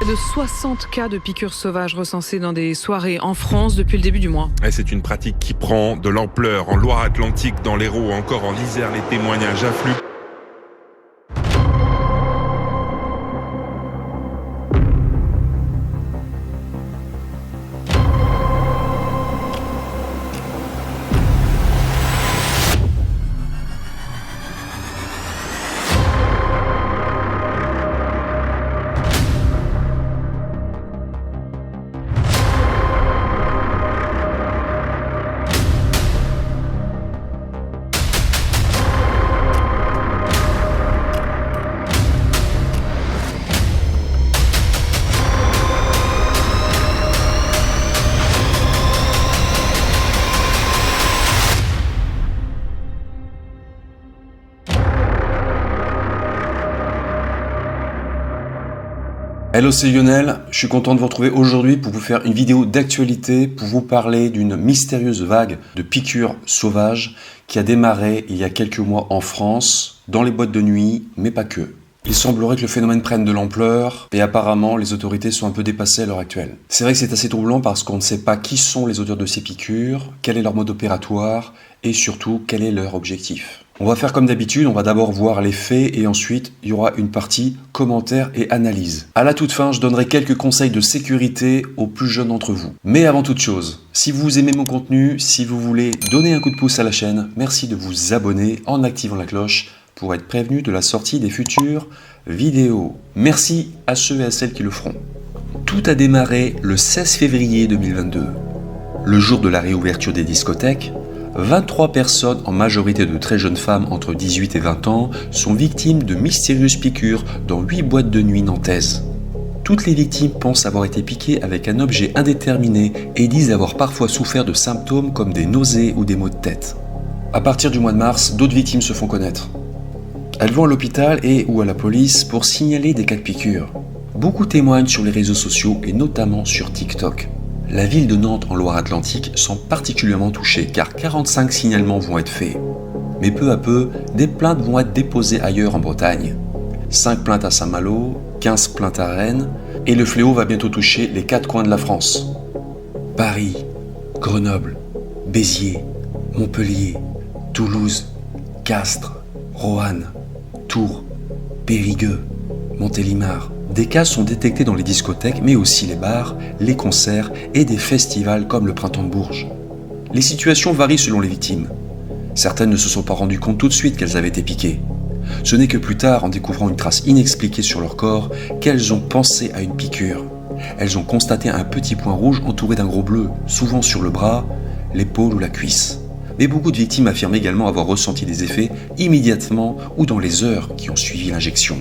de 60 cas de piqûres sauvages recensés dans des soirées en France depuis le début du mois. Et c'est une pratique qui prend de l'ampleur. En Loire-Atlantique, dans l'Hérault, encore en Isère, les témoignages affluent. Hello, c'est Lionel, je suis content de vous retrouver aujourd'hui pour vous faire une vidéo d'actualité pour vous parler d'une mystérieuse vague de piqûres sauvages qui a démarré il y a quelques mois en France, dans les boîtes de nuit, mais pas que. Il semblerait que le phénomène prenne de l'ampleur et apparemment les autorités sont un peu dépassées à l'heure actuelle. C'est vrai que c'est assez troublant parce qu'on ne sait pas qui sont les auteurs de ces piqûres, quel est leur mode opératoire et surtout quel est leur objectif. On va faire comme d'habitude, on va d'abord voir les faits et ensuite il y aura une partie commentaires et analyse. À la toute fin, je donnerai quelques conseils de sécurité aux plus jeunes d'entre vous. Mais avant toute chose, si vous aimez mon contenu, si vous voulez donner un coup de pouce à la chaîne, merci de vous abonner en activant la cloche pour être prévenu de la sortie des futures vidéos. Merci à ceux et à celles qui le feront. Tout a démarré le 16 février 2022, le jour de la réouverture des discothèques. 23 personnes, en majorité de très jeunes femmes entre 18 et 20 ans, sont victimes de mystérieuses piqûres dans 8 boîtes de nuit nantaises. Toutes les victimes pensent avoir été piquées avec un objet indéterminé et disent avoir parfois souffert de symptômes comme des nausées ou des maux de tête. À partir du mois de mars, d'autres victimes se font connaître. Elles vont à l'hôpital et ou à la police pour signaler des cas de piqûres. Beaucoup témoignent sur les réseaux sociaux et notamment sur TikTok. La ville de Nantes en Loire-Atlantique semble particulièrement touchée car 45 signalements vont être faits. Mais peu à peu, des plaintes vont être déposées ailleurs en Bretagne. 5 plaintes à Saint-Malo, 15 plaintes à Rennes et le fléau va bientôt toucher les 4 coins de la France. Paris, Grenoble, Béziers, Montpellier, Toulouse, Castres, Roanne, Tours, Périgueux, Montélimar. Des cas sont détectés dans les discothèques, mais aussi les bars, les concerts et des festivals comme le Printemps de Bourges. Les situations varient selon les victimes. Certaines ne se sont pas rendues compte tout de suite qu'elles avaient été piquées. Ce n'est que plus tard, en découvrant une trace inexpliquée sur leur corps, qu'elles ont pensé à une piqûre. Elles ont constaté un petit point rouge entouré d'un gros bleu, souvent sur le bras, l'épaule ou la cuisse. Mais beaucoup de victimes affirment également avoir ressenti des effets immédiatement ou dans les heures qui ont suivi l'injection.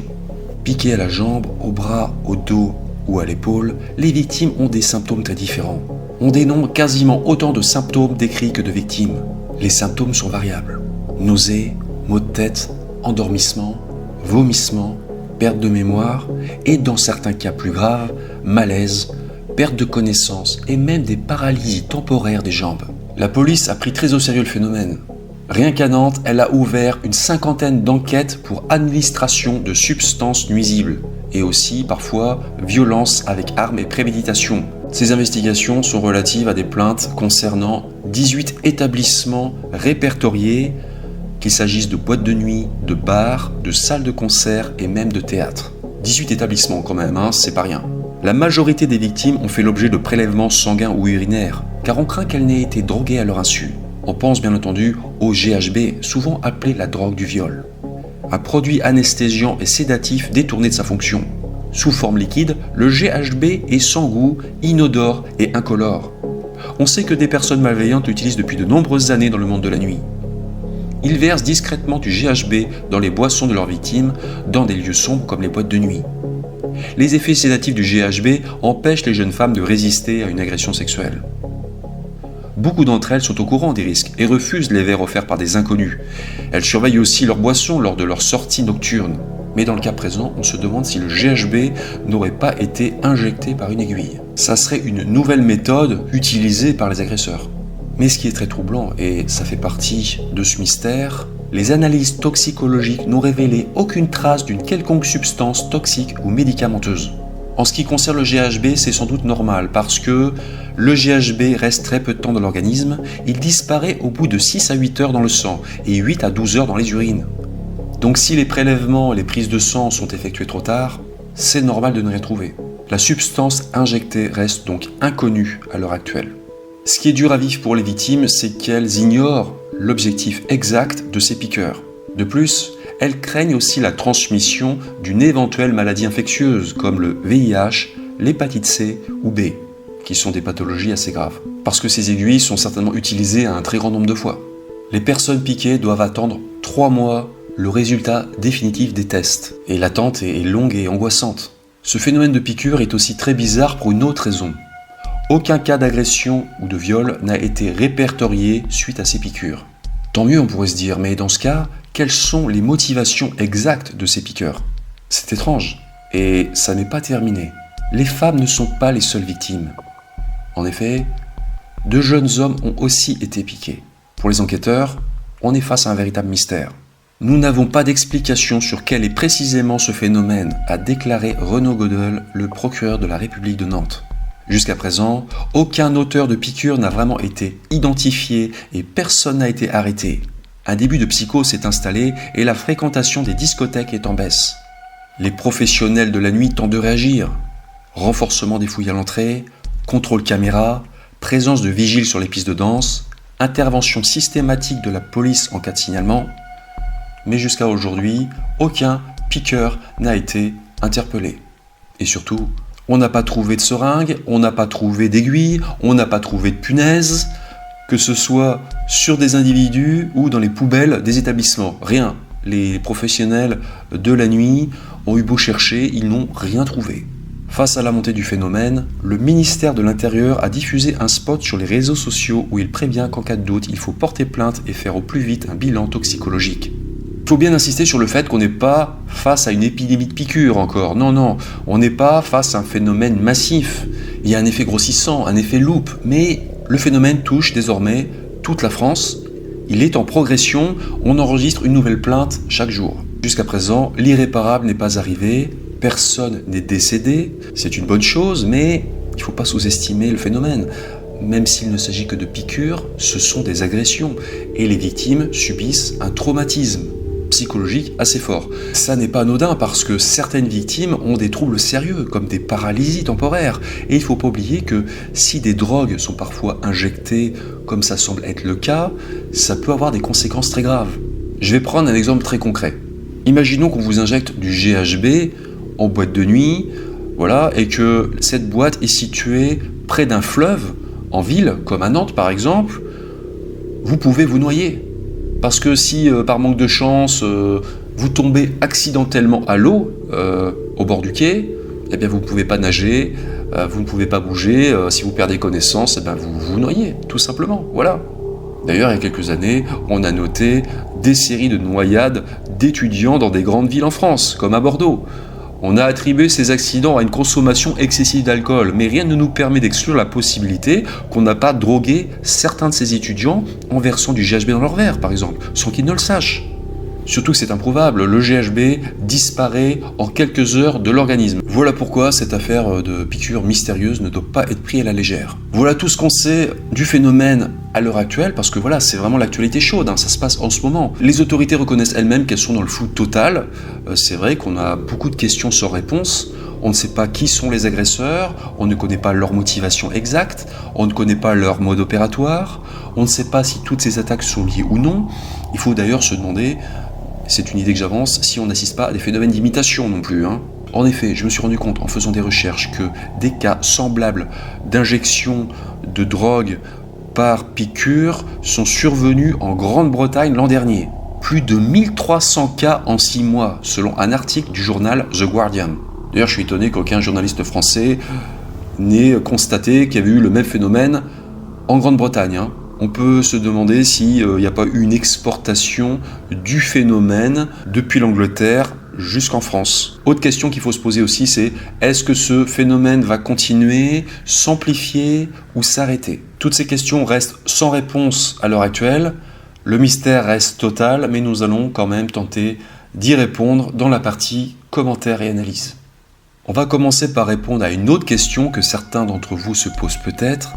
Piquées à la jambe, au bras, au dos ou à l'épaule, les victimes ont des symptômes très différents. On dénombre quasiment autant de symptômes décrits que de victimes. Les symptômes sont variables. Nausées, maux de tête, endormissement, vomissement, perte de mémoire et dans certains cas plus graves, malaise, perte de connaissance et même des paralysies temporaires des jambes. La police a pris très au sérieux le phénomène. Rien qu'à Nantes, elle a ouvert une 50aine d'enquêtes pour administration de substances nuisibles et aussi parfois violence avec armes et préméditation. Ces investigations sont relatives à des plaintes concernant 18 établissements répertoriés, qu'il s'agisse de boîtes de nuit, de bars, de salles de concert et même de théâtre. 18 établissements quand même, c'est pas rien. La majorité des victimes ont fait l'objet de prélèvements sanguins ou urinaires, car on craint qu'elles n'aient été droguées à leur insu. On pense bien entendu au GHB, souvent appelé la drogue du viol. Un produit anesthésiant et sédatif détourné de sa fonction. Sous forme liquide, le GHB est sans goût, inodore et incolore. On sait que des personnes malveillantes l'utilisent depuis de nombreuses années dans le monde de la nuit. Ils versent discrètement du GHB dans les boissons de leurs victimes, dans des lieux sombres comme les boîtes de nuit. Les effets sédatifs du GHB empêchent les jeunes femmes de résister à une agression sexuelle. Beaucoup d'entre elles sont au courant des risques et refusent les verres offerts par des inconnus. Elles surveillent aussi leurs boissons lors de leurs sorties nocturnes. Mais dans le cas présent, on se demande si le GHB n'aurait pas été injecté par une aiguille. Ça serait une nouvelle méthode utilisée par les agresseurs. Mais ce qui est très troublant, et ça fait partie de ce mystère, les analyses toxicologiques n'ont révélé aucune trace d'une quelconque substance toxique ou médicamenteuse. En ce qui concerne le GHB, c'est sans doute normal parce que le GHB reste très peu de temps dans l'organisme, il disparaît au bout de 6 à 8 heures dans le sang et 8 à 12 heures dans les urines. Donc si les prélèvements et les prises de sang sont effectués trop tard, c'est normal de ne rien trouver. La substance injectée reste donc inconnue à l'heure actuelle. Ce qui est dur à vivre pour les victimes, c'est qu'elles ignorent l'objectif exact de ces piqûres. De plus, elles craignent aussi la transmission d'une éventuelle maladie infectieuse comme le VIH, l'hépatite C ou B, qui sont des pathologies assez graves. Parce que ces aiguilles sont certainement utilisées un très grand nombre de fois. Les personnes piquées doivent attendre 3 mois le résultat définitif des tests. Et l'attente est longue et angoissante. Ce phénomène de piqûre est aussi très bizarre pour une autre raison. Aucun cas d'agression ou de viol n'a été répertorié suite à ces piqûres. Tant mieux, on pourrait se dire, mais dans ce cas, quelles sont les motivations exactes de ces piqûres? C'est étrange, et ça n'est pas terminé. Les femmes ne sont pas les seules victimes. En effet, 2 jeunes hommes ont aussi été piqués. Pour les enquêteurs, on est face à un véritable mystère. Nous n'avons pas d'explication sur quel est précisément ce phénomène, a déclaré Renaud Godel, le procureur de la République de Nantes. Jusqu'à présent, aucun auteur de piqûre n'a vraiment été identifié et personne n'a été arrêté. Un début de psychose s'est installé et la fréquentation des discothèques est en baisse. Les professionnels de la nuit tentent de réagir. Renforcement des fouilles à l'entrée, contrôle caméra, présence de vigiles sur les pistes de danse, intervention systématique de la police en cas de signalement. Mais jusqu'à aujourd'hui, aucun piqueur n'a été interpellé. Et surtout, on n'a pas trouvé de seringue, on n'a pas trouvé d'aiguille, on n'a pas trouvé de punaise, que ce soit sur des individus ou dans les poubelles des établissements. Rien. Les professionnels de la nuit ont eu beau chercher, ils n'ont rien trouvé. Face à la montée du phénomène, le ministère de l'Intérieur a diffusé un spot sur les réseaux sociaux où il prévient qu'en cas de doute, il faut porter plainte et faire au plus vite un bilan toxicologique. Il faut bien insister sur le fait qu'on n'est pas face à une épidémie de piqûres encore. Non, on n'est pas face à un phénomène massif. Il y a un effet grossissant, un effet loupe, mais le phénomène touche désormais toute la France. Il est en progression, on enregistre une nouvelle plainte chaque jour. Jusqu'à présent, l'irréparable n'est pas arrivé, personne n'est décédé, c'est une bonne chose, mais il ne faut pas sous-estimer le phénomène. Même s'il ne s'agit que de piqûres, ce sont des agressions, et les victimes subissent un traumatisme psychologique assez fort. Ça n'est pas anodin parce que certaines victimes ont des troubles sérieux comme des paralysies temporaires et il ne faut pas oublier que si des drogues sont parfois injectées comme ça semble être le cas, ça peut avoir des conséquences très graves. Je vais prendre un exemple très concret. Imaginons qu'on vous injecte du GHB en boîte de nuit, voilà, et que cette boîte est située près d'un fleuve en ville comme à Nantes par exemple, vous pouvez vous noyer. Parce que si, par manque de chance, vous tombez accidentellement à l'eau, au bord du quai, eh bien vous ne pouvez pas nager, vous ne pouvez pas bouger, si vous perdez connaissance, eh bien vous vous noyez, tout simplement, voilà. D'ailleurs, il y a quelques années, on a noté des séries de noyades d'étudiants dans des grandes villes en France, comme à Bordeaux. On a attribué ces accidents à une consommation excessive d'alcool, mais rien ne nous permet d'exclure la possibilité qu'on n'a pas drogué certains de ces étudiants en versant du GHB dans leur verre, par exemple, sans qu'ils ne le sachent. Surtout que c'est improuvable, le GHB disparaît en quelques heures de l'organisme. Voilà pourquoi cette affaire de piqûre mystérieuse ne doit pas être prise à la légère. Voilà tout ce qu'on sait du phénomène à l'heure actuelle, parce que voilà, c'est vraiment l'actualité chaude, ça se passe en ce moment. Les autorités reconnaissent elles-mêmes qu'elles sont dans le flou total. C'est vrai qu'on a beaucoup de questions sans réponse. On ne sait pas qui sont les agresseurs, on ne connaît pas leur motivation exacte, on ne connaît pas leur mode opératoire, on ne sait pas si toutes ces attaques sont liées ou non. Il faut d'ailleurs se demander, c'est une idée que j'avance, si on n'assiste pas à des phénomènes d'imitation non plus. En effet, je me suis rendu compte en faisant des recherches que des cas semblables d'injection de drogue par piqûre sont survenus en Grande-Bretagne l'an dernier. Plus de 1300 cas en 6 mois, selon un article du journal The Guardian. D'ailleurs, je suis étonné qu'aucun journaliste français n'ait constaté qu'il y avait eu le même phénomène en Grande-Bretagne. On peut se demander s'il n'y a pas eu une exportation du phénomène depuis l'Angleterre jusqu'en France. Autre question qu'il faut se poser aussi, c'est est-ce que ce phénomène va continuer, s'amplifier ou s'arrêter? Toutes ces questions restent sans réponse à l'heure actuelle. Le mystère reste total, mais nous allons quand même tenter d'y répondre dans la partie commentaires et analyse. On va commencer par répondre à une autre question que certains d'entre vous se posent peut-être.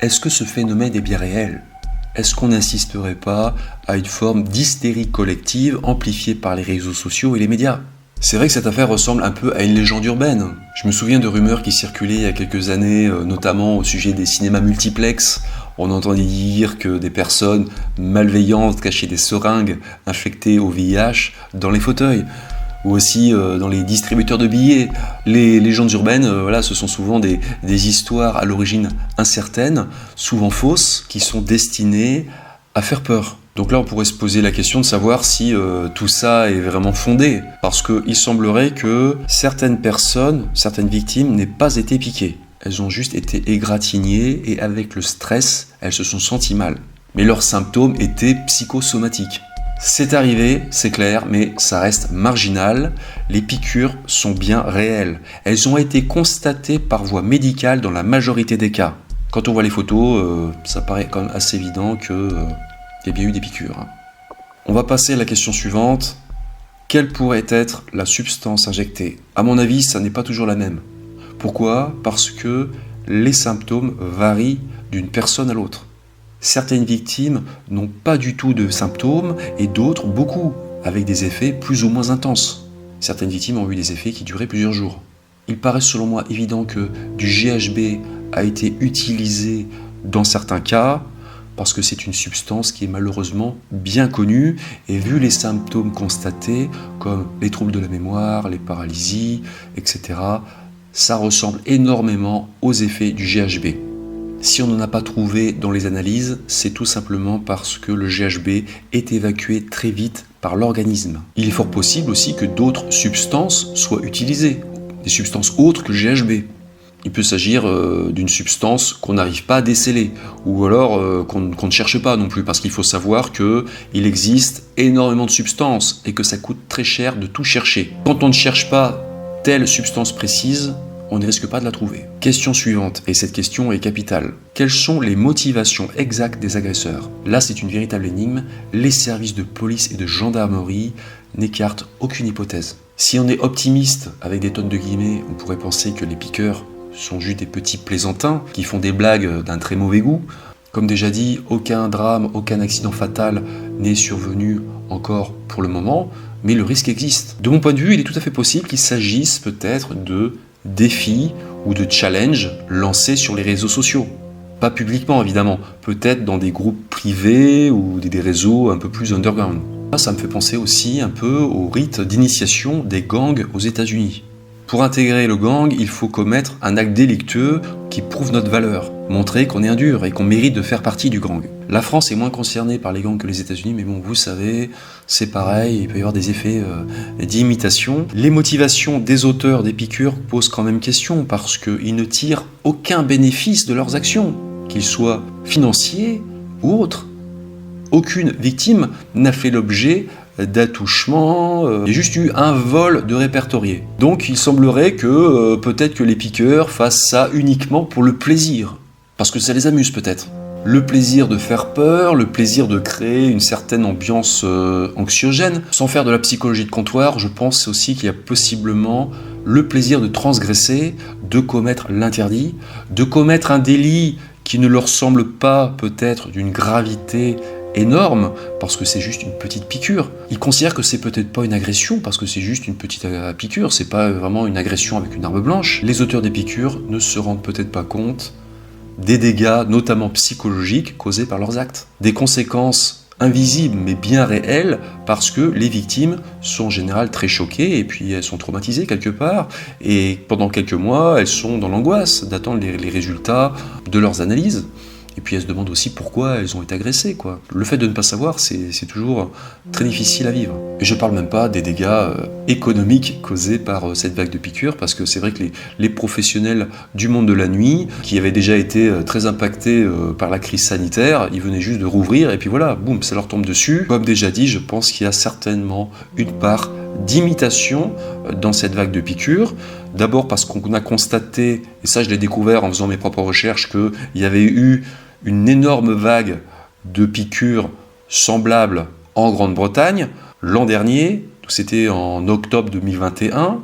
Est-ce que ce phénomène est bien réel ? Est-ce qu'on n'insisterait pas à une forme d'hystérie collective amplifiée par les réseaux sociaux et les médias ? C'est vrai que cette affaire ressemble un peu à une légende urbaine. Je me souviens de rumeurs qui circulaient il y a quelques années, notamment au sujet des cinémas multiplex. On entendait dire que des personnes malveillantes cachaient des seringues infectées au VIH dans les fauteuils, ou aussi dans les distributeurs de billets. Les légendes urbaines, ce sont souvent des histoires à l'origine incertaines, souvent fausses, qui sont destinées à faire peur. Donc là, on pourrait se poser la question de savoir si tout ça est vraiment fondé, parce qu'il semblerait que certaines personnes, certaines victimes n'aient pas été piquées. Elles ont juste été égratignées et avec le stress, elles se sont senties mal. Mais leurs symptômes étaient psychosomatiques. C'est arrivé, c'est clair, mais ça reste marginal. Les piqûres sont bien réelles. Elles ont été constatées par voie médicale dans la majorité des cas. Quand on voit les photos, ça paraît quand même assez évident qu'il y a bien eu des piqûres. On va passer à la question suivante. Quelle pourrait être la substance injectée ? À mon avis, ça n'est pas toujours la même. Pourquoi ? Parce que les symptômes varient d'une personne à l'autre. Certaines victimes n'ont pas du tout de symptômes et d'autres beaucoup, avec des effets plus ou moins intenses. Certaines victimes ont eu des effets qui duraient plusieurs jours. Il paraît selon moi évident que du GHB a été utilisé dans certains cas parce que c'est une substance qui est malheureusement bien connue et vu les symptômes constatés comme les troubles de la mémoire, les paralysies, etc., ça ressemble énormément aux effets du GHB. Si on n'en a pas trouvé dans les analyses, c'est tout simplement parce que le GHB est évacué très vite par l'organisme. Il est fort possible aussi que d'autres substances soient utilisées, des substances autres que le GHB. Il peut s'agir d'une substance qu'on n'arrive pas à déceler, ou alors qu'on ne cherche pas non plus, parce qu'il faut savoir qu'il existe énormément de substances et que ça coûte très cher de tout chercher. Quand on ne cherche pas telle substance précise, on ne risque pas de la trouver. Question suivante, et cette question est capitale. Quelles sont les motivations exactes des agresseurs ? Là, c'est une véritable énigme. Les services de police et de gendarmerie n'écartent aucune hypothèse. Si on est optimiste, avec des tonnes de guillemets, on pourrait penser que les piqueurs sont juste des petits plaisantins qui font des blagues d'un très mauvais goût. Comme déjà dit, aucun drame, aucun accident fatal n'est survenu encore pour le moment, mais le risque existe. De mon point de vue, il est tout à fait possible qu'il s'agisse peut-être de défis ou de challenges lancés sur les réseaux sociaux. Pas publiquement évidemment, peut-être dans des groupes privés ou des réseaux un peu plus underground. Ça me fait penser aussi un peu au rite d'initiation des gangs aux États-Unis. Pour intégrer le gang, il faut commettre un acte délictueux qui prouve notre valeur, montrer qu'on est un dur et qu'on mérite de faire partie du gang. La France est moins concernée par les gangs que les États-Unis, mais bon, vous savez, c'est pareil, il peut y avoir des effets d'imitation. Les motivations des auteurs des piqûres posent quand même question, parce qu'ils ne tirent aucun bénéfice de leurs actions, qu'ils soient financiers ou autres. Aucune victime n'a fait l'objet d'attouchement, il y a juste eu un vol de répertorié. Donc il semblerait que peut-être que les piqueurs fassent ça uniquement pour le plaisir, parce que ça les amuse peut-être. Le plaisir de faire peur, le plaisir de créer une certaine ambiance anxiogène. Sans faire de la psychologie de comptoir, je pense aussi qu'il y a possiblement le plaisir de transgresser, de commettre l'interdit, de commettre un délit qui ne leur semble pas peut-être d'une gravité énorme, parce que c'est juste une petite piqûre. Ils considèrent que c'est peut-être pas une agression, parce que c'est juste une petite piqûre, c'est pas vraiment une agression avec une arme blanche. Les auteurs des piqûres ne se rendent peut-être pas compte des dégâts, notamment psychologiques, causés par leurs actes. Des conséquences invisibles, mais bien réelles, parce que les victimes sont en général très choquées, et puis elles sont traumatisées quelque part, et pendant quelques mois, elles sont dans l'angoisse d'attendre les résultats de leurs analyses. Et puis elles se demandent aussi pourquoi elles ont été agressées, quoi. Le fait de ne pas savoir, c'est toujours très difficile à vivre. Et je parle même pas des dégâts économiques causés par cette vague de piqûres, parce que c'est vrai que les professionnels du monde de la nuit, qui avaient déjà été très impactés par la crise sanitaire, ils venaient juste de rouvrir, et puis voilà, boum, ça leur tombe dessus. Comme déjà dit, je pense qu'il y a certainement une part d'imitation dans cette vague de piqûres. D'abord parce qu'on a constaté, et ça je l'ai découvert en faisant mes propres recherches, qu'il y avait eu une énorme vague de piqûres semblables en Grande-Bretagne l'an dernier, c'était en octobre 2021.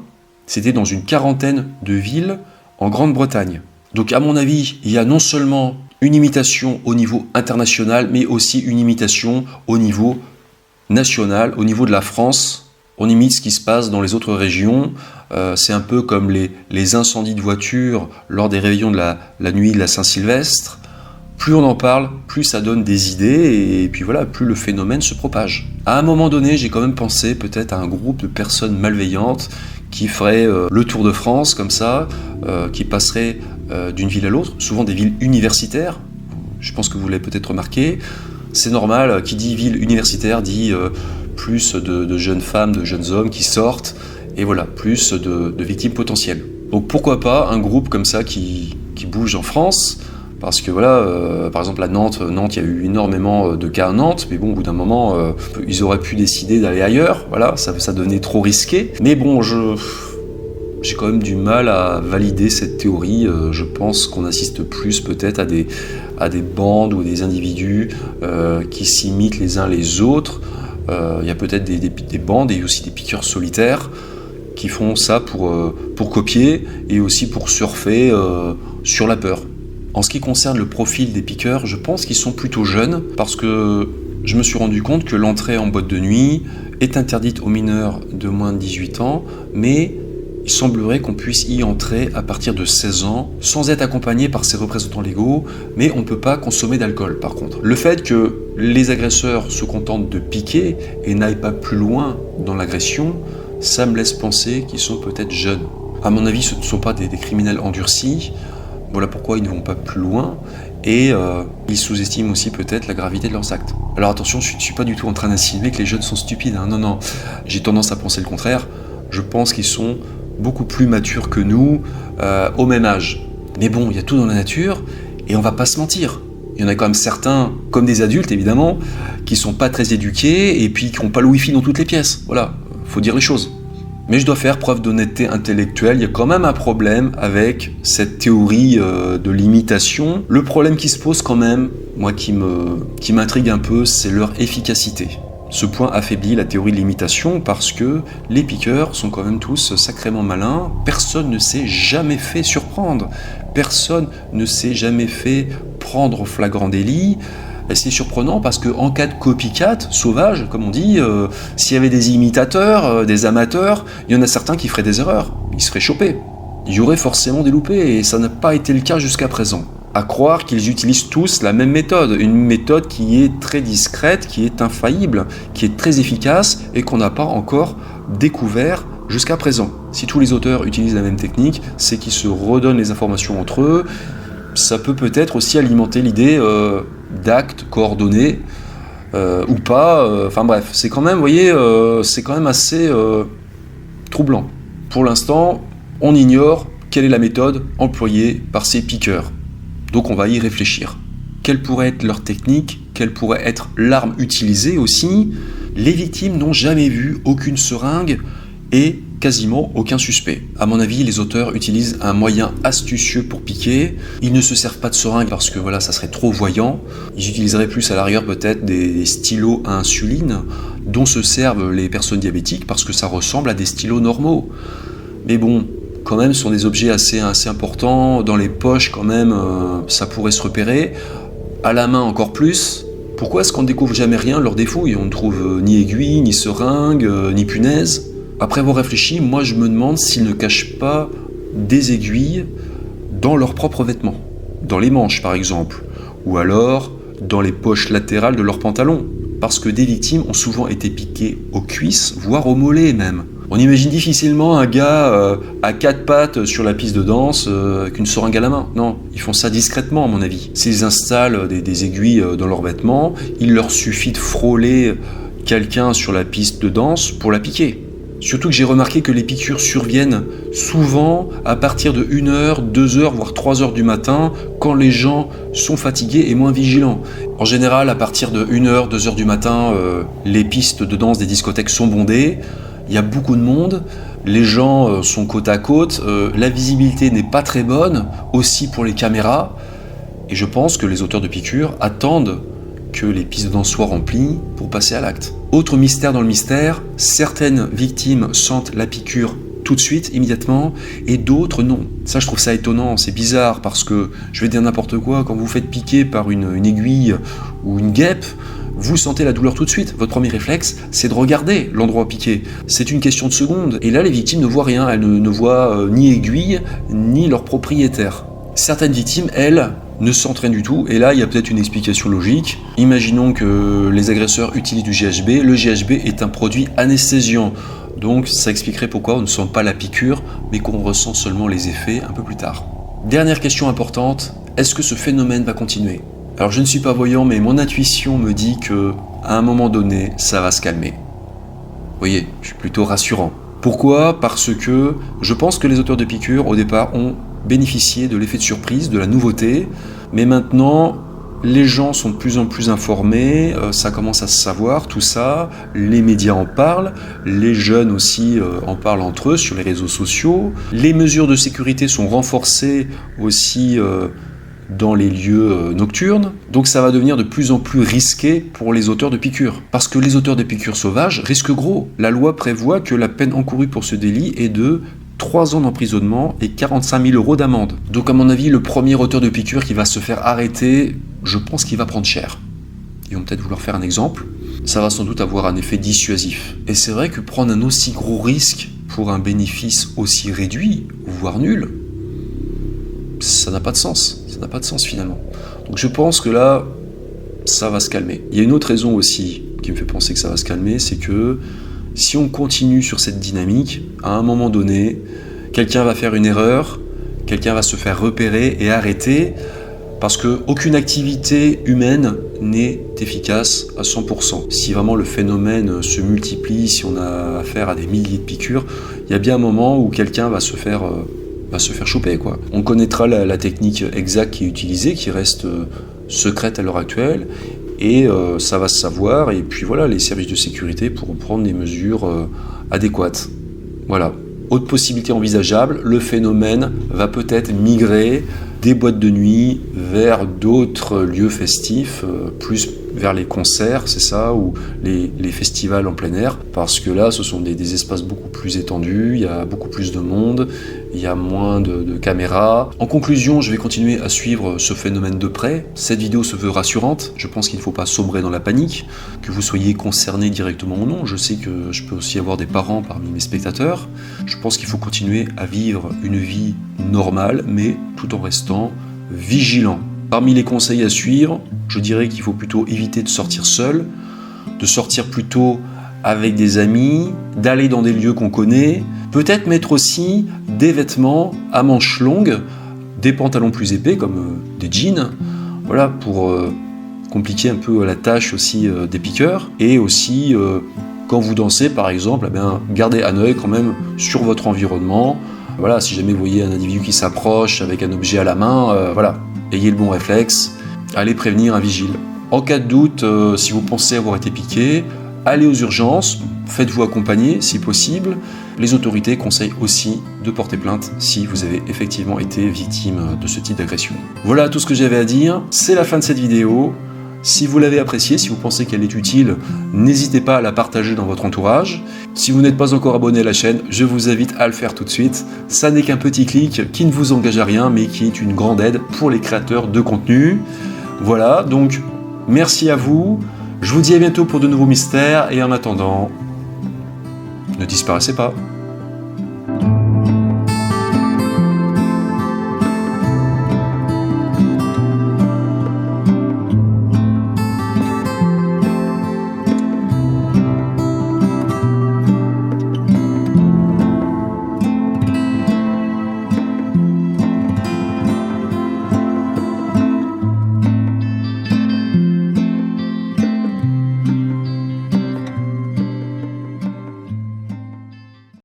C'était dans une quarantaine de villes en Grande-Bretagne. Donc à mon avis, il y a non seulement une imitation au niveau international, mais aussi une imitation au niveau national, au niveau de la France. On imite ce qui se passe dans les autres régions. C'est un peu comme les incendies de voitures lors des réveillons de la nuit de la Saint-Sylvestre. Plus on en parle, plus ça donne des idées, et puis voilà, plus le phénomène se propage. À un moment donné, j'ai quand même pensé peut-être à un groupe de personnes malveillantes qui ferait le tour de France comme ça, qui passerait d'une ville à l'autre, souvent des villes universitaires. Je pense que vous l'avez peut-être remarqué. C'est normal, qui dit ville universitaire dit plus de jeunes femmes, de jeunes hommes qui sortent, et voilà, plus de victimes potentielles. Donc pourquoi pas un groupe comme ça qui bouge en France, parce que voilà, par exemple à Nantes, il y a eu énormément de cas à Nantes, mais bon, au bout d'un moment, ils auraient pu décider d'aller ailleurs, voilà, ça devenait trop risqué. Mais bon, j'ai quand même du mal à valider cette théorie. Je pense qu'on assiste plus peut-être à des bandes ou des individus qui s'imitent les uns les autres. Il y a peut-être des bandes et aussi des piqueurs solitaires qui font ça pour copier et aussi pour surfer sur la peur. En ce qui concerne le profil des piqueurs, je pense qu'ils sont plutôt jeunes parce que je me suis rendu compte que l'entrée en boîte de nuit est interdite aux mineurs de moins de 18 ans, mais il semblerait qu'on puisse y entrer à partir de 16 ans sans être accompagné par ses représentants légaux, mais on ne peut pas consommer d'alcool par contre. Le fait que les agresseurs se contentent de piquer et n'aillent pas plus loin dans l'agression, ça me laisse penser qu'ils sont peut-être jeunes. À mon avis, ce ne sont pas des criminels endurcis, voilà pourquoi ils ne vont pas plus loin, et ils sous-estiment aussi peut-être la gravité de leurs actes. Alors attention, je ne suis pas du tout en train d'insinuer que les jeunes sont stupides, hein. Non, j'ai tendance à penser le contraire. Je pense qu'ils sont beaucoup plus matures que nous, au même âge. Mais bon, il y a tout dans la nature, et on va pas se mentir. Il y en a quand même certains, comme des adultes évidemment, qui sont pas très éduqués, et puis qui n'ont pas le wifi dans toutes les pièces. Voilà, faut dire les choses. Mais je dois faire preuve d'honnêteté intellectuelle, il y a quand même un problème avec cette théorie de l'imitation. Le problème qui se pose quand même, moi qui m'intrigue un peu, c'est leur efficacité. Ce point affaiblit la théorie de l'imitation parce que les piqueurs sont quand même tous sacrément malins. Personne ne s'est jamais fait surprendre. Personne ne s'est jamais fait prendre au flagrant délit. Et c'est surprenant parce qu'en cas de copycat sauvage, comme on dit, s'il y avait des imitateurs, des amateurs, il y en a certains qui feraient des erreurs. Ils se feraient choper. Il y aurait forcément des loupés et ça n'a pas été le cas jusqu'à présent. À croire qu'ils utilisent tous la même méthode, une méthode qui est très discrète, qui est infaillible, qui est très efficace et qu'on n'a pas encore découvert jusqu'à présent. Si tous les auteurs utilisent la même technique, c'est qu'ils se redonnent les informations entre eux. Ça peut peut-être aussi alimenter l'idée d'actes coordonnés ou pas. Enfin bref, c'est quand même, vous voyez, c'est quand même assez troublant. Pour l'instant, on ignore quelle est la méthode employée par ces piqueurs. Donc on va y réfléchir. Quelle pourrait être leur technique? Quelle pourrait être l'arme utilisée aussi? Les victimes n'ont jamais vu aucune seringue et quasiment aucun suspect. À mon avis, les auteurs utilisent un moyen astucieux pour piquer. Ils ne se servent pas de seringue parce que voilà, ça serait trop voyant. Ils utiliseraient plus à l'arrière peut-être des stylos à insuline dont se servent les personnes diabétiques parce que ça ressemble à des stylos normaux. Mais bon, quand même, ce sont des objets assez importants. Dans les poches, quand même, ça pourrait se repérer. À la main, encore plus. Pourquoi est-ce qu'on ne découvre jamais rien lors des fouilles? On ne trouve ni aiguille, ni seringue, ni punaise. Après avoir réfléchi, moi je me demande s'ils ne cachent pas des aiguilles dans leurs propres vêtements. Dans les manches, par exemple. Ou alors dans les poches latérales de leurs pantalons. Parce que des victimes ont souvent été piquées aux cuisses, voire aux mollets même. On imagine difficilement un gars à quatre pattes sur la piste de danse avec une seringue à la main. Non, ils font ça discrètement à mon avis. S'ils installent des aiguilles dans leurs vêtements, il leur suffit de frôler quelqu'un sur la piste de danse pour la piquer. Surtout que j'ai remarqué que les piqûres surviennent souvent à partir de 1h, 2h, voire 3h du matin, quand les gens sont fatigués et moins vigilants. En général, à partir de 1h, 2h du matin, les pistes de danse des discothèques sont bondées. Il y a beaucoup de monde, les gens sont côte à côte, la visibilité n'est pas très bonne, aussi pour les caméras. Et je pense que les auteurs de piqûres attendent que les pistes de danse soient remplies pour passer à l'acte. Autre mystère dans le mystère, certaines victimes sentent la piqûre tout de suite, immédiatement, et d'autres non. Ça, je trouve ça étonnant, c'est bizarre, parce que, je vais dire n'importe quoi, quand vous vous faites piquer par une aiguille ou une guêpe, vous sentez la douleur tout de suite. Votre premier réflexe, c'est de regarder l'endroit piqué. C'est une question de secondes. Et là, les victimes ne voient rien. Elles ne voient ni aiguille, ni leur propriétaire. Certaines victimes, elles, ne sentent rien du tout. Et là, il y a peut-être une explication logique. Imaginons que les agresseurs utilisent du GHB. Le GHB est un produit anesthésiant. Donc, ça expliquerait pourquoi on ne sent pas la piqûre, mais qu'on ressent seulement les effets un peu plus tard. Dernière question importante, est-ce que ce phénomène va continuer ? Alors je ne suis pas voyant, mais mon intuition me dit que à un moment donné, ça va se calmer. Vous voyez, je suis plutôt rassurant. Pourquoi ? Parce que je pense que les auteurs de piqûres, au départ, ont bénéficié de l'effet de surprise, de la nouveauté, mais maintenant, les gens sont de plus en plus informés, ça commence à se savoir, tout ça, les médias en parlent, les jeunes aussi en parlent entre eux sur les réseaux sociaux, les mesures de sécurité sont renforcées aussi dans les lieux nocturnes, donc ça va devenir de plus en plus risqué pour les auteurs de piqûres. Parce que les auteurs de piqûres sauvages risquent gros. La loi prévoit que la peine encourue pour ce délit est de 3 ans d'emprisonnement et 45 000 € d'amende. Donc à mon avis, le premier auteur de piqûres qui va se faire arrêter, je pense qu'il va prendre cher. Ils vont peut-être vouloir faire un exemple. Ça va sans doute avoir un effet dissuasif. Et c'est vrai que prendre un aussi gros risque pour un bénéfice aussi réduit, voire nul, ça n'a pas de sens. Ça n'a pas de sens finalement. Donc je pense que là, ça va se calmer. Il y a une autre raison aussi qui me fait penser que ça va se calmer, c'est que si on continue sur cette dynamique, à un moment donné, quelqu'un va faire une erreur, quelqu'un va se faire repérer et arrêter, parce qu'aucune activité humaine n'est efficace à 100%. Si vraiment le phénomène se multiplie, si on a affaire à des milliers de piqûres, il y a bien un moment où quelqu'un va se faire choper, quoi. On connaîtra la technique exacte qui est utilisée, qui reste secrète à l'heure actuelle, et ça va se savoir, et puis voilà, les services de sécurité pourront prendre des mesures adéquates. Voilà. Autre possibilité envisageable, le phénomène va peut-être migrer des boîtes de nuit vers d'autres lieux festifs, plus vers les concerts, c'est ça, ou les festivals en plein air, parce que là, ce sont des espaces beaucoup plus étendus, il y a beaucoup plus de monde, il y a moins de caméras. En conclusion, je vais continuer à suivre ce phénomène de près. Cette vidéo se veut rassurante, je pense qu'il ne faut pas sombrer dans la panique, que vous soyez concerné directement ou non. Je sais que je peux aussi avoir des parents parmi mes spectateurs. Je pense qu'il faut continuer à vivre une vie normale, mais tout en restant vigilant. Parmi les conseils à suivre, je dirais qu'il faut plutôt éviter de sortir seul, de sortir plutôt avec des amis, d'aller dans des lieux qu'on connaît, peut-être mettre aussi des vêtements à manches longues, des pantalons plus épais comme des jeans, voilà, pour compliquer un peu la tâche aussi des piqueurs, et aussi quand vous dansez par exemple, eh bien, gardez un œil quand même sur votre environnement. Voilà, si jamais vous voyez un individu qui s'approche avec un objet à la main, voilà, ayez le bon réflexe, allez prévenir un vigile. En cas de doute, si vous pensez avoir été piqué, allez aux urgences, faites-vous accompagner si possible. Les autorités conseillent aussi de porter plainte si vous avez effectivement été victime de ce type d'agression. Voilà tout ce que j'avais à dire, c'est la fin de cette vidéo. Si vous l'avez appréciée, si vous pensez qu'elle est utile, n'hésitez pas à la partager dans votre entourage. Si vous n'êtes pas encore abonné à la chaîne, je vous invite à le faire tout de suite. Ça n'est qu'un petit clic qui ne vous engage à rien, mais qui est une grande aide pour les créateurs de contenu. Voilà, donc merci à vous. Je vous dis à bientôt pour de nouveaux mystères, et en attendant, ne disparaissez pas.